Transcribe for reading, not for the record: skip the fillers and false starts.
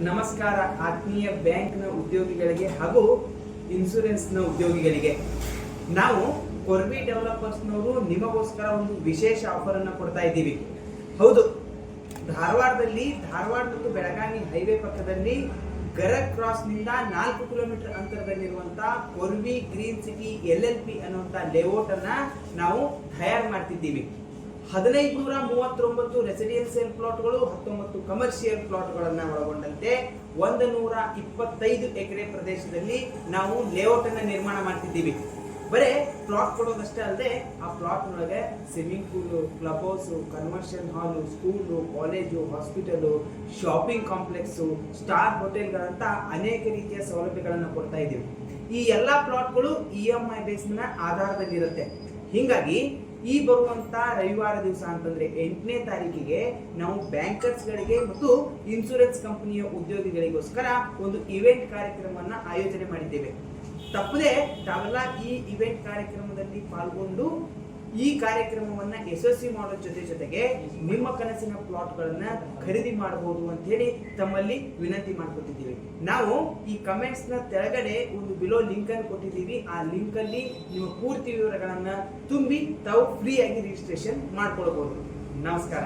ನಮಸ್ಕಾರ ಆತ್ಮೀಯ ಬ್ಯಾಂಕ್ನ ಉದ್ಯೋಗಿಗಳಿಗೆ ಹಾಗೂ ಇನ್ಶೂರೆನ್ಸ್ನ ಉದ್ಯೋಗಿಗಳಿಗೆ. ನಾವು ಕೊರ್ವಿ ಡೆವಲಪರ್ಸ್ನವರು ನಿಮಗೋಸ್ಕರ ಒಂದು ವಿಶೇಷ ಆಫರ್ ಅನ್ನು ಕೊಡ್ತಾ ಇದ್ದೀವಿ. ಹೌದು, ಧಾರವಾಡ ಮತ್ತು ಬೆಳಗಾವಿ ಹೈವೇ ಪಕ್ಕದಲ್ಲಿ ಗರಗ್ ಕ್ರಾಸ್ನಿಂದ 4 ಕಿಲೋಮೀಟರ್ ಅಂತರದಲ್ಲಿರುವಂತಹ ಕೊರ್ವಿ ಗ್ರೀನ್ ಸಿಟಿ LLP ಅನ್ನುವಂಥ ಲೇಔಟ್ ಅನ್ನ ನಾವು ತಯಾರು ಮಾಡ್ತಿದ್ದೀವಿ. 1539 ರೆಸಿಡೆನ್ಸಿಯಲ್ ಪ್ಲಾಟ್ಗಳು, 19 ಕಮರ್ಷಿಯಲ್ ಪ್ಲಾಟ್ಗಳನ್ನು ಒಳಗೊಂಡಂತೆ 125 ಎಕರೆ ಪ್ರದೇಶದಲ್ಲಿ ನಾವು ಲೇಔಟ್ ಅನ್ನು ನಿರ್ಮಾಣ ಮಾಡ್ತಿದ್ದೀವಿ. ಬರೇ ಪ್ಲಾಟ್ ಕೊಡೋದಷ್ಟೇ ಅಲ್ಲದೆ ಆ ಪ್ಲಾಟ್ ಒಳಗೆ swimming pool, club house, conversion hall, school, college, hospital, shopping complex, star ಹೋಟೆಲ್ಗಳಂತ ಅನೇಕ ರೀತಿಯ ಸೌಲಭ್ಯಗಳನ್ನು ಕೊಡ್ತಾ ಇದ್ದೀವಿ. ಈ ಎಲ್ಲ ಪ್ಲಾಟ್ಗಳು EMI ಬೇಸ್ನ ಆಧಾರದಲ್ಲಿರುತ್ತೆ. ಹೀಗಾಗಿ ಈ ಬರುವಂತ ರವಿವಾರ ದಿವಸ ಅಂತಂದ್ರೆ 8ನೇ ತಾರೀಕಿಗೆ ನಾವು ಬ್ಯಾಂಕರ್ಸ್ಗಳಿಗೆ ಮತ್ತು ಇನ್ಶೂರೆನ್ಸ್ ಕಂಪನಿಯ ಉದ್ಯೋಗಿಗಳಿಗೋಸ್ಕರ ಒಂದು ಇವೆಂಟ್ ಕಾರ್ಯಕ್ರಮವನ್ನ ಆಯೋಜನೆ ಮಾಡಿದ್ದೇವೆ. ತಪ್ಪದೆ ತಾವೆಲ್ಲ ಈ ಇವೆಂಟ್ ಕಾರ್ಯಕ್ರಮದಲ್ಲಿ ಪಾಲ್ಗೊಂಡು ಈ ಕಾರ್ಯಕ್ರಮವನ್ನ ಯಶಸ್ವಿ ಮಾಡೋ ಜೊತೆಗೆ ನಿಮ್ಮ ಕನಸಿನ ಪ್ಲಾಟ್ಗಳನ್ನ ಖರೀದಿ ಮಾಡಬಹುದು ಅಂತ ಹೇಳಿ ತಮ್ಮಲ್ಲಿ ವಿನಂತಿ ಮಾಡ್ಕೊತಿದ್ದೀವಿ. ನಾವು ಈ ಕಮೆಂಟ್ಸ್ ನ ತೆಳಗಡೆ ಒಂದು ಬಿಲೋ ಲಿಂಕ್ ಅನ್ನು ಕೊಟ್ಟಿದ್ದೀವಿ. ಆ ಲಿಂಕ್ ಅಲ್ಲಿ ನಿಮ್ಮ ಪೂರ್ತಿ ವಿವರಗಳನ್ನ ತುಂಬಿ ತಾವು ಫ್ರೀ ಆಗಿ ರಿಜಿಸ್ಟ್ರೇಷನ್ ಮಾಡ್ಕೊಳ್ಬಹುದು. ನಮಸ್ಕಾರ.